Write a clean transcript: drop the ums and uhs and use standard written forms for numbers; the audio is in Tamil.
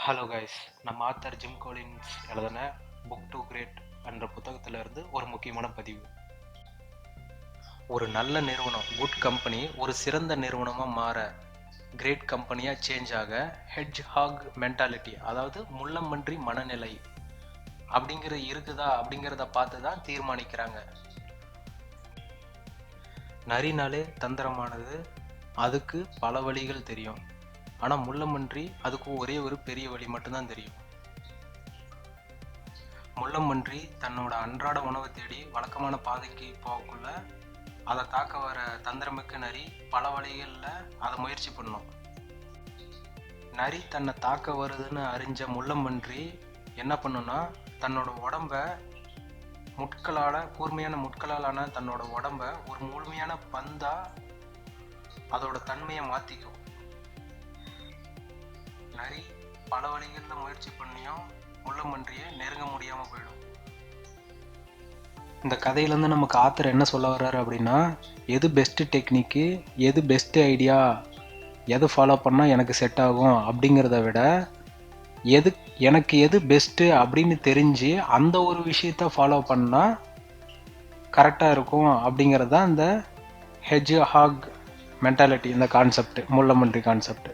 ஹலோ கைஸ், நம்ம ஆத்தர் ஜிம் கோலின்ஸ் எழுதின புக் டு கிரேட் என்ற புத்தகத்தில் இருந்து ஒரு முக்கியமான பதிவு. ஒரு நல்ல நிறுவனம், குட் கம்பெனி, ஒரு சிறந்த நிறுவனமாக மாற, கிரேட் கம்பெனியாக சேஞ்ச் ஆக, ஹெட்ஜ் ஹாக் மென்டாலிட்டி, அதாவது முள்ளம்பன்றி மனநிலை இருக்குதா அப்படிங்கிறத பார்த்து தான் தீர்மானிக்கிறாங்க. நரினாலே தந்திரமானது, அதுக்கு பல வழிகள் தெரியும். ஆனால் முள்ளம்பன்றி அதுக்கு ஒரே ஒரு பெரிய வழி மட்டும்தான் தெரியும். முள்ளம்பன்றி தன்னோட அன்றாட உணவை தேடி வழக்கமான பாதைக்கு போகக்குள்ள அதை தாக்க வர தந்திரமிக்க நரி பல வழிகளில் அதை முயற்சி பண்ணும். நரி தன்னை தாக்க வருதுன்னு அறிஞ்ச முள்ளம்பன்றி என்ன பண்ணுன்னா, தன்னோட உடம்ப கூர்மையான முட்களாலான தன்னோட உடம்ப ஒரு முழுமையான பந்தா அதோட தன்மையை மாற்றிக்கும். நரி பல வழிகளில் முயற்சி பண்ணியும் முள்ளம்பன்றியை நெருங்க முடியாமல் போயிடும். இந்த கதையிலேருந்து நமக்கு ஆத்தர் என்ன சொல்ல வர்றாரு அப்படின்னா, எது பெஸ்ட்டு டெக்னிக்கு, எது பெஸ்ட்டு ஐடியா, எது ஃபாலோ பண்ணால் எனக்கு செட் ஆகும் அப்படிங்கிறத விட எனக்கு எது பெஸ்ட்டு அப்படின்னு தெரிஞ்சு அந்த ஒரு விஷயத்த ஃபாலோ பண்ணால் கரெக்டாக இருக்கும் அப்படிங்கிறது தான் இந்த ஹெட்ஜ் ஹாக் மென்டாலிட்டி, இந்த கான்செப்ட், முள்ளம்பன்றி கான்செப்ட்.